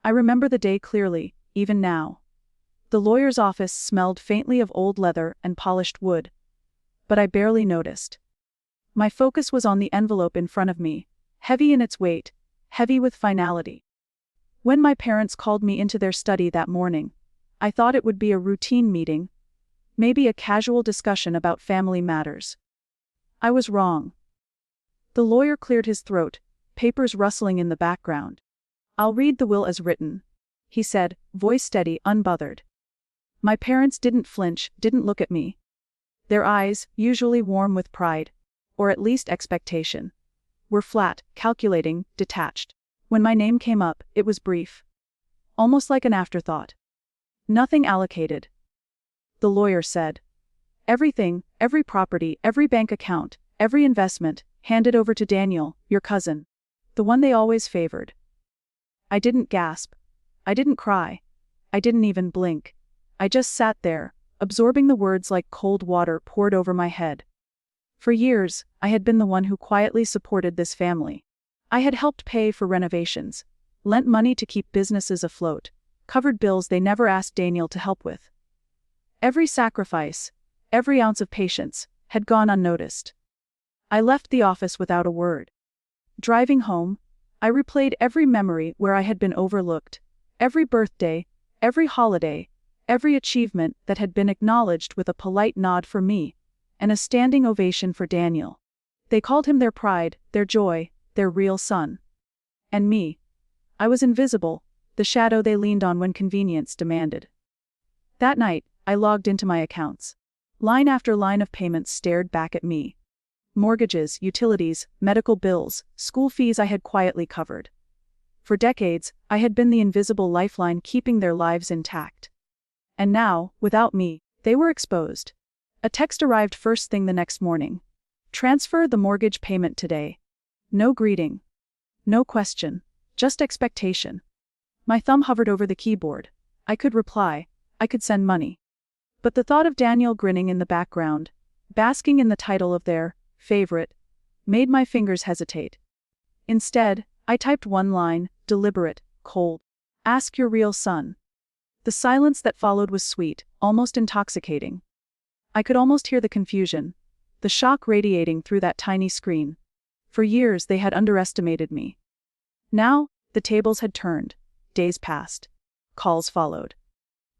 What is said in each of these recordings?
I remember the day clearly, even now. The lawyer's office smelled faintly of old leather and polished wood. But I barely noticed. My focus was on the envelope in front of me, heavy in its weight, heavy with finality. When my parents called me into their study that morning, I thought it would be a routine meeting, maybe a casual discussion about family matters. I was wrong. The lawyer cleared his throat, papers rustling in the background. "I'll read the will as written," he said, voice steady, unbothered. My parents didn't flinch, didn't look at me. Their eyes, usually warm with pride, or at least expectation, were flat, calculating, detached. When my name came up, it was brief. Almost like an afterthought. "Nothing allocated." The lawyer said. "Everything, every property, every bank account, every investment, handed over to Daniel, your cousin. The one they always favored." I didn't gasp. I didn't cry. I didn't even blink. I just sat there, absorbing the words like cold water poured over my head. For years, I had been the one who quietly supported this family. I had helped pay for renovations, lent money to keep businesses afloat, covered bills they never asked Daniel to help with. Every sacrifice, every ounce of patience, had gone unnoticed. I left the office without a word. Driving home, I replayed every memory where I had been overlooked, every birthday, every holiday, every achievement that had been acknowledged with a polite nod for me, and a standing ovation for Daniel. They called him their pride, their joy, their real son. And me. I was invisible, the shadow they leaned on when convenience demanded. That night, I logged into my accounts. Line after line of payments stared back at me. Mortgages, utilities, medical bills, school fees I had quietly covered. For decades, I had been the invisible lifeline keeping their lives intact. And now, without me, they were exposed. A text arrived first thing the next morning. "Transfer the mortgage payment today." No greeting. No question. Just expectation. My thumb hovered over the keyboard. I could reply. I could send money. But the thought of Daniel grinning in the background, basking in the title of their favorite, made my fingers hesitate. Instead, I typed one line, deliberate, cold. "Ask your real son." The silence that followed was sweet, almost intoxicating. I could almost hear the confusion, the shock radiating through that tiny screen. For years they had underestimated me. Now, the tables had turned. Days passed. Calls followed.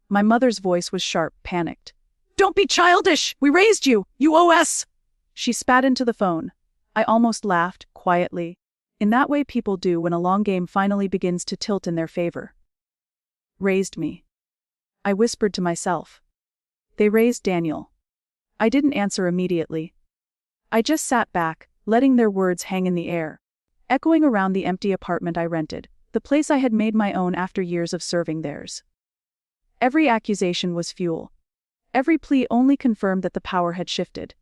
My mother's voice was sharp, panicked. "Don't be childish! We raised you! You owe us!" She spat into the phone. I almost laughed, quietly, in that way people do when a long game finally begins to tilt in their favor. "Raised me," I whispered to myself. "They raised Daniel." I didn't answer immediately. I just sat back, letting their words hang in the air, echoing around the empty apartment I rented, the place I had made my own after years of serving theirs. Every accusation was fuel. Every plea only confirmed that the power had shifted.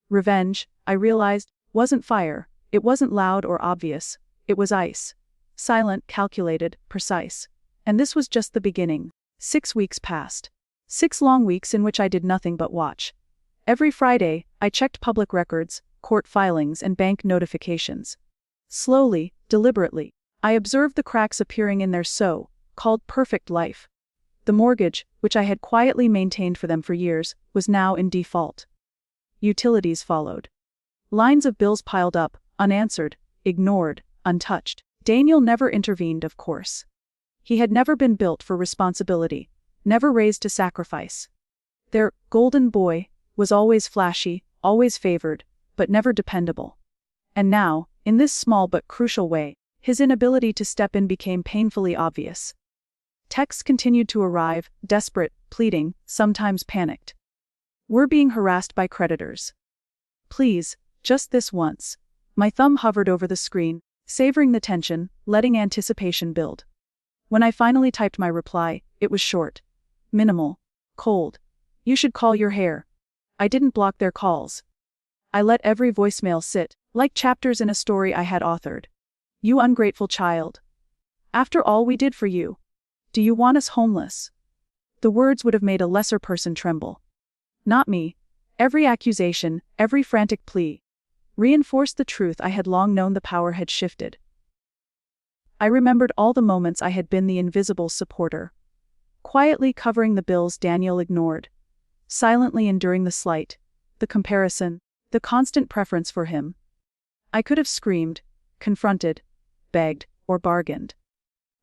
Revenge, I realized, wasn't fire, it wasn't loud or obvious, it was ice. Silent, calculated, precise. And this was just the beginning. 6 weeks passed. 6 long weeks in which I did nothing but watch. Every Friday, I checked public records, court filings, and bank notifications. Slowly, deliberately, I observed the cracks appearing in their so-called perfect life. The mortgage, which I had quietly maintained for them for years, was now in default. Utilities followed. Lines of bills piled up, unanswered, ignored, untouched. Daniel never intervened, of course. He had never been built for responsibility, never raised to sacrifice. Their golden boy was always flashy, always favored, but never dependable. And now, in this small but crucial way, his inability to step in became painfully obvious. Texts continued to arrive, desperate, pleading, sometimes panicked. "We're being harassed by creditors. Please, just this once." My thumb hovered over the screen, savoring the tension, letting anticipation build. When I finally typed my reply, it was short, minimal, cold. "You should call your hair." I didn't block their calls. I let every voicemail sit, like chapters in a story I had authored. "You ungrateful child. After all we did for you. Do you want us homeless?" The words would have made a lesser person tremble. Not me. Every accusation, every frantic plea, reinforced the truth I had long known: the power had shifted. I remembered all the moments I had been the invisible supporter. Quietly covering the bills Daniel ignored. Silently enduring the slight, the comparison, the constant preference for him. I could have screamed, confronted, begged, or bargained.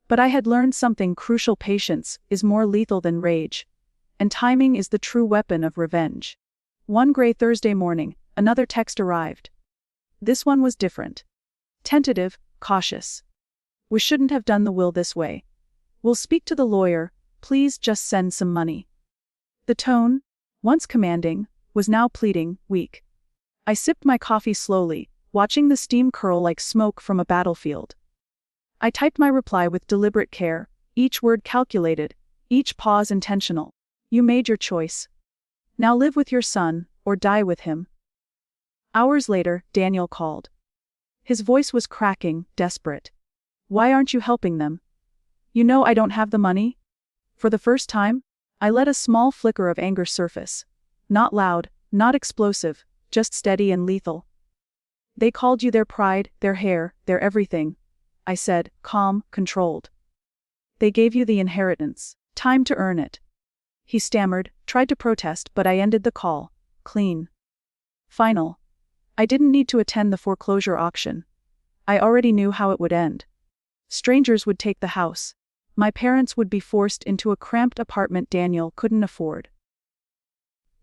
But I had learned something crucial: patience is more lethal than rage, and timing is the true weapon of revenge. One gray Thursday morning, another text arrived. This one was different. Tentative, cautious. We shouldn't have done the will this way. We'll speak to the lawyer, please just send some money. The tone, once commanding, was now pleading, weak. I sipped my coffee slowly, watching the steam curl like smoke from a battlefield. I typed my reply with deliberate care, each word calculated, each pause intentional. You made your choice. Now live with your son, or die with him. Hours later, Daniel called. His voice was cracking, desperate. Why aren't you helping them? You know I don't have the money? For the first time, I let a small flicker of anger surface. Not loud, not explosive, just steady and lethal. They called you their pride, their hair, their everything, I said, calm, controlled. They gave you the inheritance, time to earn it. He stammered, tried to protest, but I ended the call. Clean. Final. I didn't need to attend the foreclosure auction. I already knew how it would end. Strangers would take the house. My parents would be forced into a cramped apartment Daniel couldn't afford.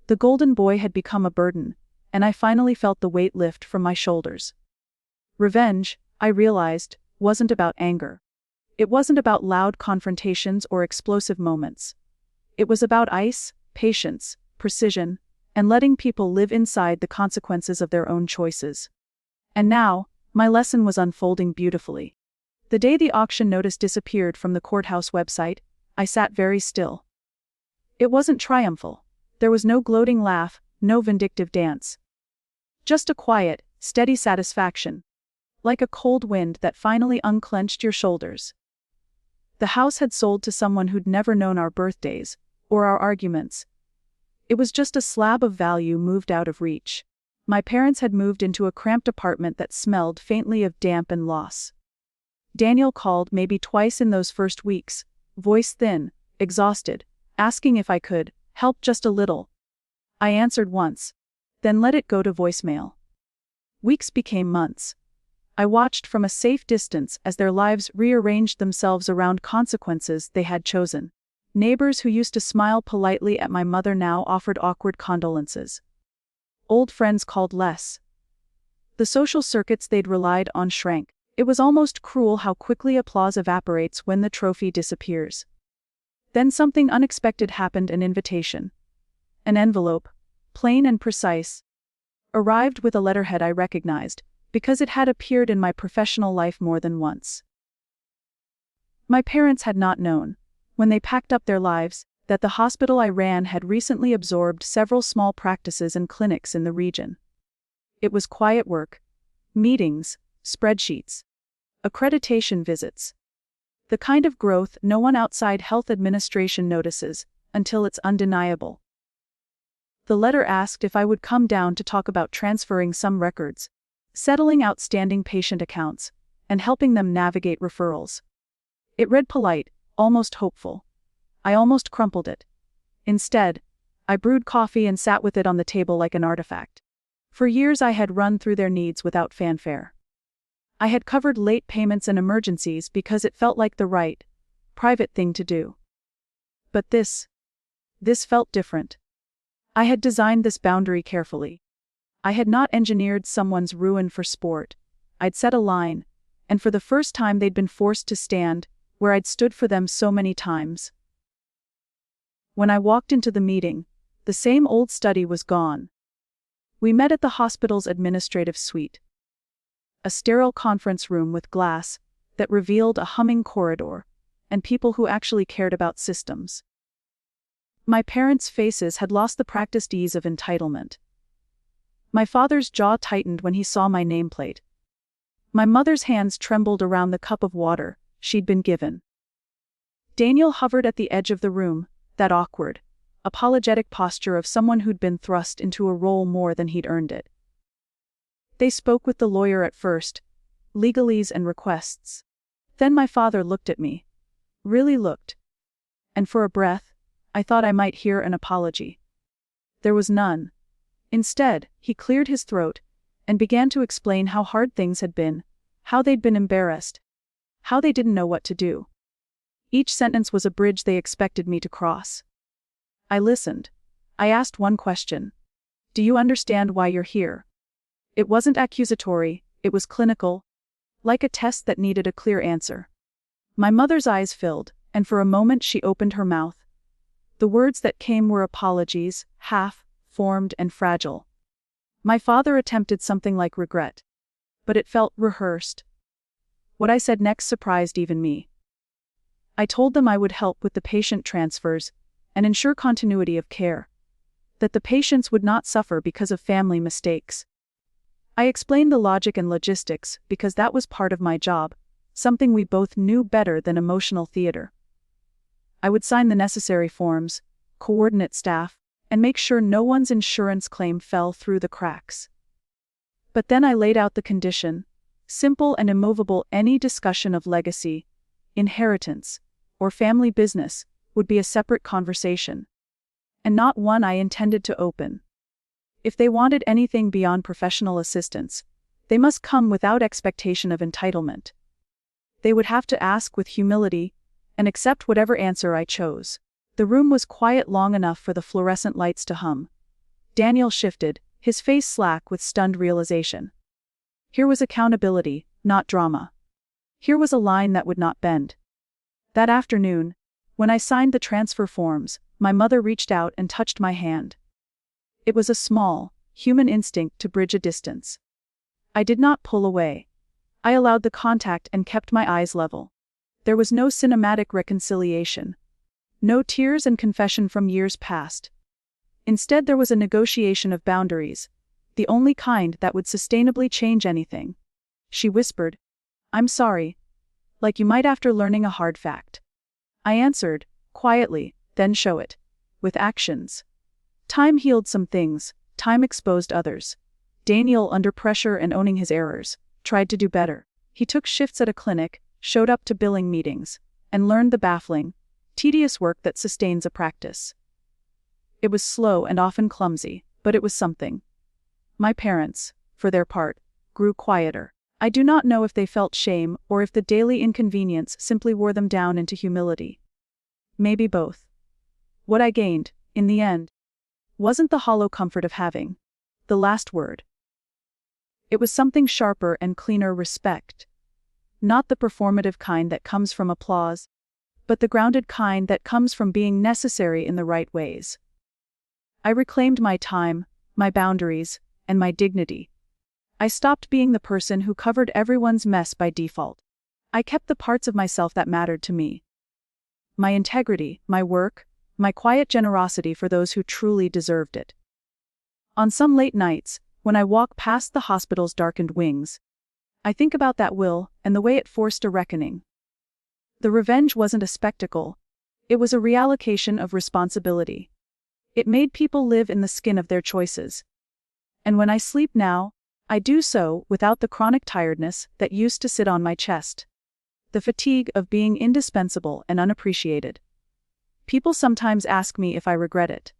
The golden boy had become a burden, and I finally felt the weight lift from my shoulders. Revenge, I realized, wasn't about anger. It wasn't about loud confrontations or explosive moments. It was about ice, patience, precision, and letting people live inside the consequences of their own choices. And now, my lesson was unfolding beautifully. The day the auction notice disappeared from the courthouse website, I sat very still. It wasn't triumphal. There was no gloating laugh, no vindictive dance. Just a quiet, steady satisfaction. Like a cold wind that finally unclenched your shoulders. The house had sold to someone who'd never known our birthdays, or our arguments. It was just a slab of value moved out of reach. My parents had moved into a cramped apartment that smelled faintly of damp and loss. Daniel called maybe twice in those first weeks, voice thin, exhausted, asking if I could help just a little. I answered once, then let it go to voicemail. Weeks became months. I watched from a safe distance as their lives rearranged themselves around consequences they had chosen. Neighbors who used to smile politely at my mother now offered awkward condolences. Old friends called less. The social circuits they'd relied on shrank. It was almost cruel how quickly applause evaporates when the trophy disappears. Then something unexpected happened: an invitation. An envelope, plain and precise, arrived with a letterhead I recognized, because it had appeared in my professional life more than once. My parents had not known, when they packed up their lives, that the hospital I ran had recently absorbed several small practices and clinics in the region. It was quiet work, meetings, spreadsheets, accreditation visits. The kind of growth no one outside health administration notices, until it's undeniable. The letter asked if I would come down to talk about transferring some records, settling outstanding patient accounts, and helping them navigate referrals. It read polite, almost hopeful. I almost crumpled it. Instead, I brewed coffee and sat with it on the table like an artifact. For years I had run through their needs without fanfare. I had covered late payments and emergencies because it felt like the right, private thing to do. But this felt different. I had designed this boundary carefully. I had not engineered someone's ruin for sport. I'd set a line, and for the first time they'd been forced to stand where I'd stood for them so many times. When I walked into the meeting, the same old study was gone. We met at the hospital's administrative suite. A sterile conference room with glass that revealed a humming corridor, and people who actually cared about systems. My parents' faces had lost the practiced ease of entitlement. My father's jaw tightened when he saw my nameplate. My mother's hands trembled around the cup of water she'd been given. Daniel hovered at the edge of the room, that awkward, apologetic posture of someone who'd been thrust into a role more than he'd earned it. They spoke with the lawyer at first, legalese and requests. Then my father looked at me. Really looked. And for a breath, I thought I might hear an apology. There was none. Instead, he cleared his throat and began to explain how hard things had been, how they'd been embarrassed, how they didn't know what to do. Each sentence was a bridge they expected me to cross. I listened. I asked one question. Do you understand why you're here? It wasn't accusatory, it was clinical, like a test that needed a clear answer. My mother's eyes filled, and for a moment she opened her mouth. The words that came were apologies, half-formed and fragile. My father attempted something like regret. But it felt rehearsed. What I said next surprised even me. I told them I would help with the patient transfers and ensure continuity of care, that the patients would not suffer because of family mistakes. I explained the logic and logistics because that was part of my job, something we both knew better than emotional theater. I would sign the necessary forms, coordinate staff, and make sure no one's insurance claim fell through the cracks. But then I laid out the condition, simple and immovable: any discussion of legacy, inheritance, or family business would be a separate conversation, and not one I intended to open. If they wanted anything beyond professional assistance, they must come without expectation of entitlement. They would have to ask with humility and accept whatever answer I chose. The room was quiet long enough for the fluorescent lights to hum. Daniel shifted, his face slack with stunned realization. Here was accountability, not drama. Here was a line that would not bend. That afternoon, when I signed the transfer forms, my mother reached out and touched my hand. It was a small, human instinct to bridge a distance. I did not pull away. I allowed the contact and kept my eyes level. There was no cinematic reconciliation. No tears and confession from years past. Instead, there was a negotiation of boundaries, the only kind that would sustainably change anything. She whispered, "I'm sorry," like you might after learning a hard fact. I answered, quietly, "Then show it. With actions." Time healed some things, time exposed others. Daniel, under pressure and owning his errors, tried to do better. He took shifts at a clinic, showed up to billing meetings, and learned the baffling, tedious work that sustains a practice. It was slow and often clumsy, but it was something. My parents, for their part, grew quieter. I do not know if they felt shame or if the daily inconvenience simply wore them down into humility. Maybe both. What I gained, in the end, wasn't the hollow comfort of having the last word. It was something sharper and cleaner: respect. Not the performative kind that comes from applause, but the grounded kind that comes from being necessary in the right ways. I reclaimed my time, my boundaries, and my dignity. I stopped being the person who covered everyone's mess by default. I kept the parts of myself that mattered to me. My integrity, my work, my quiet generosity for those who truly deserved it. On some late nights, when I walk past the hospital's darkened wings, I think about that will and the way it forced a reckoning. The revenge wasn't a spectacle, it was a reallocation of responsibility. It made people live in the skin of their choices. And when I sleep now, I do so without the chronic tiredness that used to sit on my chest. The fatigue of being indispensable and unappreciated. People sometimes ask me if I regret it.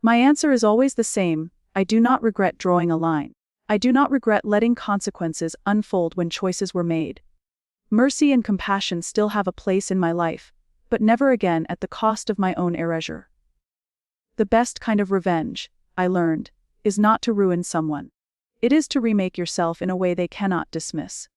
My answer is always the same: I do not regret drawing a line. I do not regret letting consequences unfold when choices were made. Mercy and compassion still have a place in my life, but never again at the cost of my own erasure. The best kind of revenge, I learned, is not to ruin someone. It is to remake yourself in a way they cannot dismiss.